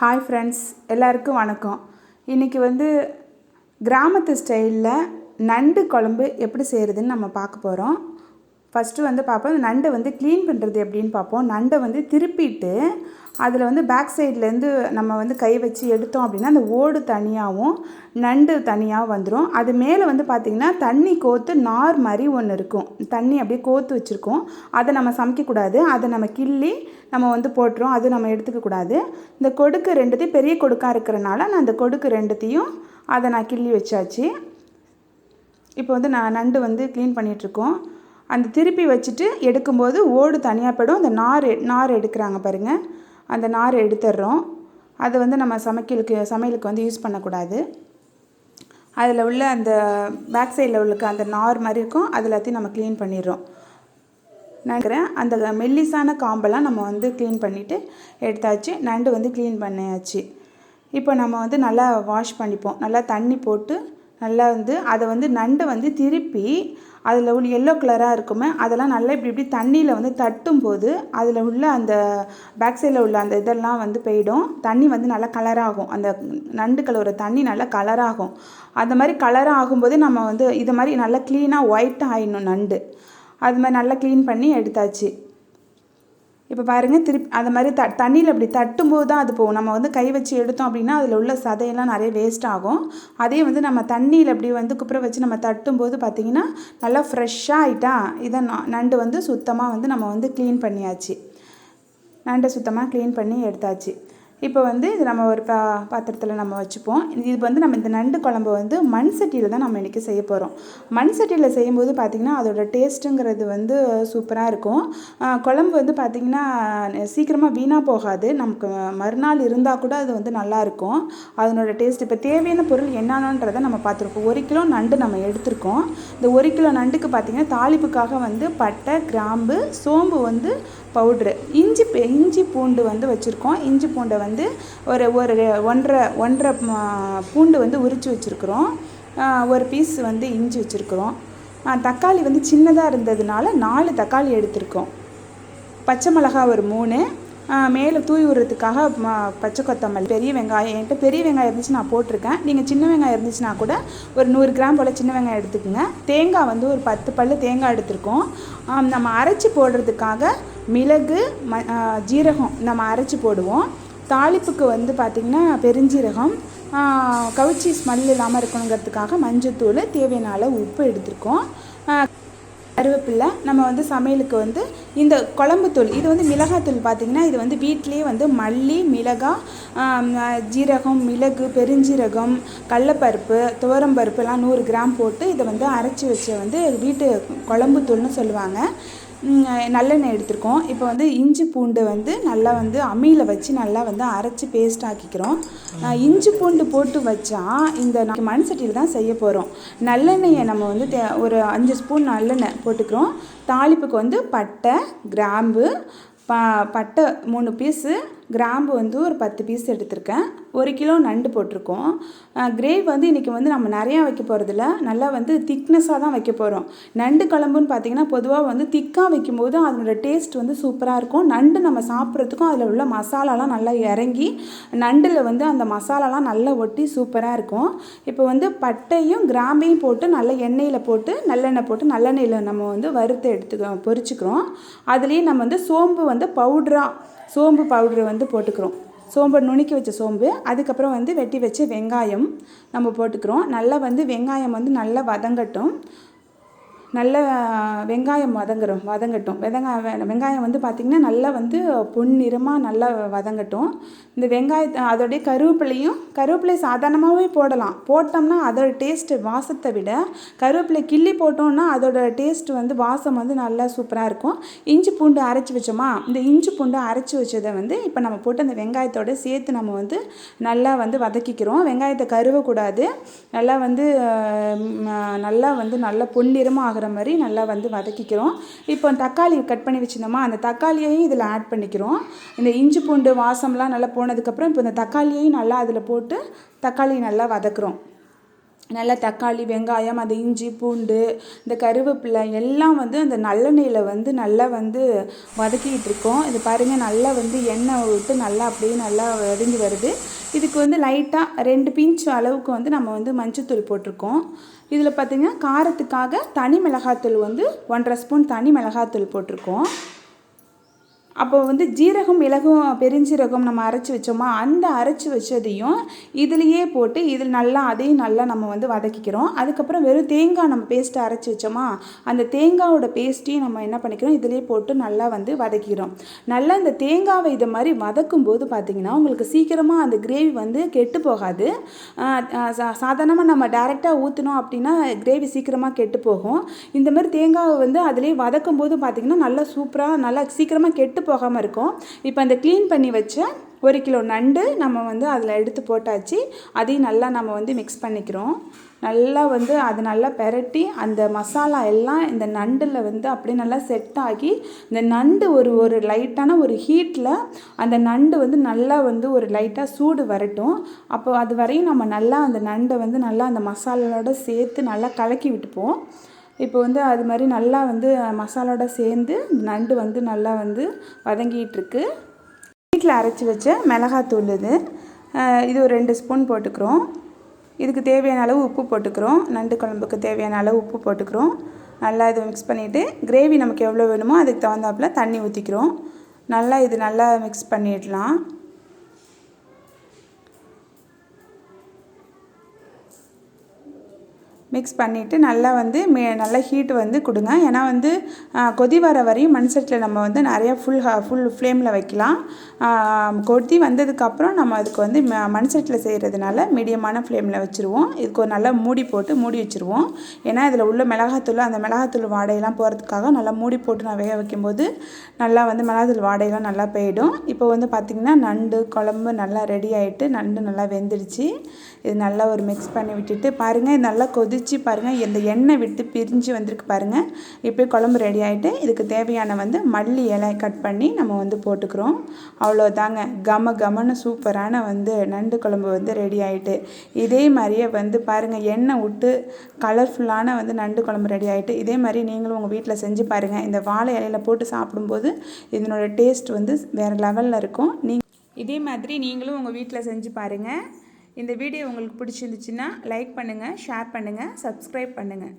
Hi friends, எல்லாருக்கும் வணக்கம். இன்றைக்கி கிராமத்து ஸ்டைலில் நண்டு குழம்பு எப்படி செய்கிறதுன்னு நம்ம பார்க்க போகிறோம். ஃபஸ்ட்டு பார்ப்போம், நண்டை க்ளீன் பண்ணுறது எப்படின்னு பார்ப்போம். நண்டை திருப்பிட்டு அதில் பேக் சைட்லேருந்து நம்ம கை வச்சு எடுத்தோம் அப்படின்னா அந்த ஓடு தனியாகவும் நண்டு தனியாக வந்துடும். அது மேலே பார்த்திங்கன்னா தண்ணி கோத்து நார் மாதிரி ஒன்று இருக்கும். தண்ணி அப்படியே கோத்து வச்சுருக்கோம். அதை நம்ம சமைக்கக்கூடாது. அதை நம்ம கிள்ளி நம்ம போட்டுரும். அது நம்ம எடுத்துக்கக்கூடாது. இந்த கொடுக்கு ரெண்டுத்தையும் பெரிய கொடுக்காக இருக்கிறனால நான் அந்த கொடுக்கு ரெண்டுத்தையும் அதை நான் கிள்ளி வச்சாச்சு. இப்போ நான் நண்டு க்ளீன் பண்ணிகிட்ருக்கோம். அந்த திருப்பி வச்சுட்டு எடுக்கும்போது ஓடு தனியாக போய்டும். அந்த நார் எடுக்கிறாங்க பாருங்கள், அந்த நார் எடுத்துடுறோம். அதை நம்ம சமையலுக்கு யூஸ் பண்ணக்கூடாது. அதில் உள்ள அந்த பேக் சைடில் உள்ள அந்த நார் மாதிரி இருக்கும், அது எல்லாத்தையும் நம்ம க்ளீன் பண்ணிடுறோம். நினைக்கிறேன் அந்த மெல்லிசான காம்பெல்லாம் நம்ம க்ளீன் பண்ணிவிட்டு எடுத்தாச்சு. நண்டு க்ளீன் பண்ணியாச்சு. இப்போ நம்ம நல்லா வாஷ் பண்ணிப்போம். நல்லா தண்ணி போட்டு நல்லா அதை நண்டை திருப்பி அதில் உள்ள எல்லோ கலராக இருக்குமே அதெல்லாம் நல்லா இப்படி தண்ணியில் தட்டும்போது அதில் உள்ள அந்த பேக் சைடில் உள்ள அந்த இதெல்லாம் போயிடும். தண்ணி நல்லா கலராகும். அந்த நண்டு கலர் தண்ணி நல்லா கலராகும். அந்த மாதிரி கலராக ஆகும்போது நம்ம இது மாதிரி நல்லா க்ளீனாக ஒயிட்டாக ஆகிடணும் நண்டு. அது மாதிரி நல்லா க்ளீன் பண்ணி எடுத்தாச்சு. இப்போ பாருங்கள், திருப்பி அது மாதிரி தண்ணியில் அப்படி தட்டும்போது தான் அது போகும். நம்ம கை வச்சு எடுத்தோம் அப்படின்னா அதில் உள்ள சதையெல்லாம் நிறைய வேஸ்ட் ஆகும். அதே நம்ம தண்ணியில் அப்படி குப்புற வச்சு நம்ம தட்டும்போது பார்த்திங்கன்னா நல்லா ஃப்ரெஷ்ஷாக ஆகிட்டா. இதை நண்டு சுத்தமாக நம்ம க்ளீன் பண்ணியாச்சு. நண்டை சுத்தமாக க்ளீன் பண்ணி எடுத்தாச்சு. இப்போ இது நம்ம ஒரு பாத்திரத்தில் நம்ம வச்சுப்போம். இது நம்ம இந்த நண்டு குழம்பு மண் சட்டியில் தான் நம்ம இன்றைக்கி செய்ய போகிறோம். மண் சட்டியில் செய்யும்போது பார்த்திங்கன்னா அதோட டேஸ்ட்டுங்கிறது சூப்பராக இருக்கும். குழம்பு பார்த்திங்கன்னா சீக்கிரமாக வீணாக போகாது. நமக்கு மறுநாள் இருந்தால் கூட அது நல்லாயிருக்கும். அதனோட டேஸ்ட். இப்போ தேவையான பொருள் என்னன்றதை நம்ம பார்த்துருக்கோம். 1 கிலோ நண்டு நம்ம எடுத்திருக்கோம். இந்த 1 கிலோ நண்டுக்கு பார்த்திங்கன்னா தாளிப்புக்காக பட்டை, கிராம்பு, சோம்பு பவுட்ரு, இஞ்சி பூண்டு வச்சுருக்கோம். இஞ்சி பூண்டை ஒரு ஒன்றரை பூண்டு உரித்து வச்சுருக்குறோம். ஒரு பீஸ் இஞ்சி வச்சுருக்குறோம். தக்காளி சின்னதாக இருந்ததுனால 4 தக்காளி எடுத்திருக்கோம். பச்சை மிளகாய் ஒரு 3, மேலே தூவி விடுறதுக்காக பச்சை கொத்தமல்லி, பெரிய வெங்காயம். என்கிட்ட பெரிய வெங்காயம் இருந்துச்சு நான் போட்டிருக்கேன். நீங்கள் சின்ன வெங்காயம் இருந்துச்சுன்னா கூட ஒரு 100 கிராம் போல் சின்ன வெங்காயம் எடுத்துக்கோங்க. தேங்காய் ஒரு 10 பல் தேங்காய் எடுத்துருக்கோம். நம்ம அரைச்சி போடுறதுக்காக மிளகு, ஜீரகம் நம்ம அரைச்சி போடுவோம். தாளிப்புக்கு பார்த்திங்கன்னா பெருஞ்சீரகம், கவுச்சி ஸ்மெல் இல்லாமல் இருக்கணுங்கிறதுக்காக மஞ்சத்தூள், தேவையான அளவு உப்பு எடுத்துருக்கோம். கருவேப்பிலை. நம்ம சமையலுக்கு இந்த குழம்புத்தூள், இது மிளகாத்தூள் பார்த்திங்கன்னா இது வீட்டிலேயே மல்லி, மிளகாய், ஜீரகம், மிளகு, பெருஞ்சீரகம், கடலப்பருப்பு, துவரம்பருப்பு எல்லாம் 100 கிராம் போட்டு இதை அரைச்சி வச்ச வீட்டு குழம்புத்தூள்னு சொல்லுவாங்க. நல்லெண்ணெய் எடுத்துருக்கோம். இப்போ இஞ்சி பூண்டு நல்லா அம்மியில் வச்சு நல்லா அரைச்சி பேஸ்ட் ஆக்கிக்கிறோம். இஞ்சி பூண்டு போட்டு வச்சா இந்த மண் சட்டியில் தான் செய்ய போகிறோம். நல்லெண்ணெயை நம்ம ஒரு 5 ஸ்பூன் நல்லெண்ணெய் போட்டுக்கிறோம். தாளிப்புக்கு பட்டை, கிராம்பு, பட்டை 3 பீஸு, கிராம்பு ஒரு 10 பீஸ் எடுத்திருக்கேன். 1 கிலோ நண்டு போட்டிருக்கோம். கிரேவி இன்றைக்கி நம்ம நிறையா வைக்க போகிறதில்ல, நல்லா திக்னஸாக தான் வைக்க போகிறோம். நண்டு குழம்புன்னு பார்த்திங்கன்னா பொதுவாக திக்காக வைக்கும்போது அதனோட டேஸ்ட் சூப்பராக இருக்கும். நண்டு நம்ம சாப்பிட்றதுக்கும் அதில் உள்ள மசாலாலாம் நல்லா இறங்கி நண்டில் அந்த மசாலாலாம் நல்லா ஒட்டி சூப்பராக இருக்கும். இப்போ பட்டையும் கிராம்பையும் போட்டு நல்லா எண்ணெயில் போட்டு நல்லெண்ணெய் போட்டு நல்லெண்ணெயில் நம்ம வறுத்து பொரிச்சுக்கிறோம். அதுலேயே நம்ம சோம்பு சோம்பு பவுட்ரு போட்டுக்கிறோம். சோம்பு நுணுக்கி வச்ச சோம்பு, அதுக்கப்புறம் வெட்டி வச்ச வெங்காயம் நம்ம போட்டுக்கிறோம். நல்லா வெங்காயம் நல்லா வதங்கட்டும். நல்ல வெங்காயம் வதங்கட்டும். வெங்காயம் பார்த்திங்கன்னா நல்லா பொன்னிறமாக நல்லா வதங்கட்டும். இந்த வெங்காயத்தை அதோடைய கருவேப்பிலை சாதாரணமாகவே போட்டோம்னா அதோட டேஸ்ட்டு வாசத்தை விட கருவேப்பிலை கிள்ளி போட்டோம்னா அதோட டேஸ்ட் வாசம் நல்லா சூப்பராக இருக்கும். இஞ்சி பூண்டு அரைச்சி வச்சோமா, இந்த இஞ்சி பூண்டு அரைச்சி வச்சதை இப்போ நம்ம போட்டு அந்த வெங்காயத்தோடு சேர்த்து நம்ம நல்லா வதக்கிக்கிறோம். வெங்காயத்தை கருவக்கூடாது. நல்லா நல்லா பொன்னிறமாக ஆகிற மாதிரி நல்லா வதக்கிக்கிறோம். இப்போ தக்காளி கட் பண்ணி வச்சுருந்தோமா, அந்த தக்காளியையும் இதில் ஆட் பண்ணிக்கிறோம். இந்த இஞ்சி பூண்டு வாசம்லாம் நல்லா போனதுக்கப்புறம் இப்போ இந்த தக்காளியையும் நல்லா அதில் போட்டு தக்காளி நல்லா வதக்குறோம். நல்லா தக்காளி வெங்காயம் அந்த இஞ்சி பூண்டு இந்த கருவேப்பிலை எல்லாம் வந்து அந்த நல்லெண்ணெயில் வந்து நல்லா வந்து வதக்கிக்கிட்டு இருக்கோம். இது பாருங்கள், நல்லா வந்து எண்ணெய் விட்டு நல்லா அப்படியே நல்லா வதங்கி வருது. இதுக்கு வந்து லைட்டாக 2 பிஞ்ச் அளவுக்கு வந்து நம்ம வந்து மஞ்சத்தூள் போட்டிருக்கோம். இதில் பார்த்திங்கன்னா காரத்துக்காக தனி மிளகாத்தூள் வந்து 1.5 ஸ்பூன் தனி மிளகாத்தூள் போட்டிருக்கோம். அப்போ வந்து ஜீரகம் மிளகும் பெருஞ்சீரகம் நம்ம அரைச்சி வச்சோமா, அந்த அரைச்சி வச்சதையும் இதுலேயே போட்டு இதில் நல்லா அதையும் நல்லா நம்ம வந்து வதக்கிக்கிறோம். அதுக்கப்புறம் வெறும் தேங்காய் நம்ம பேஸ்ட்டை அரைச்சி வச்சோமா, அந்த தேங்காயோட பேஸ்ட்டையும் நம்ம என்ன பண்ணிக்கிறோம், இதிலே போட்டு நல்லா வந்து வதக்கிக்கிறோம். நல்லா இந்த தேங்காவை இதை மாதிரி வதக்கும் போது பார்த்திங்கன்னா உங்களுக்கு சீக்கிரமாக அந்த கிரேவி வந்து கெட்டு போகாது. சாதாரணமாக நம்ம டைரெக்டாக ஊற்றினோம் அப்படின்னா கிரேவி சீக்கிரமாக கெட்டு போகும். இந்த மாதிரி தேங்காவை வந்து அதிலே வதக்கும் போது பார்த்திங்கன்னா நல்லா சூப்பராக நல்லா சீக்கிரமாக கெட்டு போகாமல் இருக்கும். இப்போ அந்த க்ளீன் பண்ணி வச்ச 1 கிலோ நண்டு நம்ம வந்து அதில் எடுத்து போட்டாச்சு. அதையும் நல்லா நம்ம வந்து மிக்ஸ் பண்ணிக்கிறோம். நல்லா வந்து அது நல்லா பெரட்டி அந்த மசாலா எல்லாம் இந்த நண்டில் வந்து அப்படியே நல்லா செட் ஆகி இந்த நண்டு ஒரு லைட்டான ஒரு ஹீட்டில் அந்த நண்டு வந்து நல்லா வந்து ஒரு லைட்டாக சூடு வரட்டும். அப்போ அது வரையும் நம்ம நல்லா அந்த நண்டை வந்து நல்லா அந்த மசாலாவோட சேர்த்து நல்லா கலக்கி விட்டுப்போம். இப்போ வந்து அது மாதிரி நல்லா வந்து மசாலோட சேர்ந்து நண்டு வந்து நல்லா வந்து வதங்கிட்டுருக்கு. வீட்டில் அரைச்சி வச்ச மிளகாத்தூள் இது ஒரு 2 ஸ்பூன் போட்டுக்கிறோம். இதுக்கு தேவையான அளவு உப்பு போட்டுக்கிறோம். நண்டு குழம்புக்கு தேவையான அளவு உப்பு போட்டுக்கிறோம். நல்லா இது மிக்ஸ் பண்ணிவிட்டு கிரேவி நமக்கு எவ்வளோ வேணுமோ அதுக்கு தகுந்தாப்புல தண்ணி ஊற்றிக்கிறோம். நல்லா இது நல்லா மிக்ஸ் பண்ணிடலாம். மிக்ஸ் பண்ணிவிட்டு நல்லா வந்து நல்லா ஹீட் வந்து கொடுங்க. ஏன்னா வந்து கொதி வர வரையும் மண்சட்டியில் நம்ம வந்து நிறையா ஃபுல் ஃப்ளேமில் வைக்கலாம். கொதி வந்ததுக்கப்புறம் நம்ம அதுக்கு வந்து மண்சட்டியில் செய்கிறதுனால மீடியமான ஃப்ளேமில் வச்சுருவோம். இதுக்கு ஒரு நல்லா மூடி போட்டு மூடி வச்சுருவோம். ஏன்னா இதில் உள்ள மிளகாத்தூள் அந்த மிளகாத்தூள் வாடையெல்லாம் போகிறதுக்காக நல்லா மூடி போட்டு நான் வேக வைக்கும்போது நல்லா வந்து மிளகாத்தூள் வாடையெல்லாம் நல்லா போயிடும். இப்போ வந்து பார்த்திங்கன்னா நண்டு குழம்பு நல்லா ரெடி ஆகிட்டு நண்டு நல்லா வெந்துடுச்சு. இது நல்லா ஒரு மிக்ஸ் பண்ணி விட்டுட்டு பாருங்கள், இது நல்லா கொதிச்சு பாருங்கள், இந்த எண்ணெய் விட்டு பிரிஞ்சு வந்திருக்கு பாருங்கள். இப்போ குழம்பு ரெடி ஆகிட்டு இதுக்கு தேவையான வந்து மல்லி இலை கட் பண்ணி நம்ம வந்து போட்டுக்கிறோம். அவ்வளோதாங்க, கமன்னு சூப்பரான வந்து நண்டு குழம்பு வந்து ரெடி ஆகிட்டு. இதே மாதிரியே வந்து பாருங்கள், எண்ணெய் விட்டு கலர்ஃபுல்லான வந்து நண்டு குழம்பு ரெடி ஆகிட்டு. இதே மாதிரி நீங்களும் உங்கள் வீட்டில் செஞ்சு பாருங்கள். இந்த வாழை இலையில் போட்டு சாப்பிடும்போது இதனோட டேஸ்ட் வந்து வேறு லெவலில் இருக்கும். இதே மாதிரி நீங்களும் உங்கள் வீட்டில் செஞ்சு பாருங்கள். இந்த வீடியோ உங்களுக்கு பிடிச்சிருந்துச்சுன்னா லைக் பண்ணுங்கள், ஷேர் பண்ணுங்கள், சப்ஸ்கிரைப் பண்ணுங்கள்.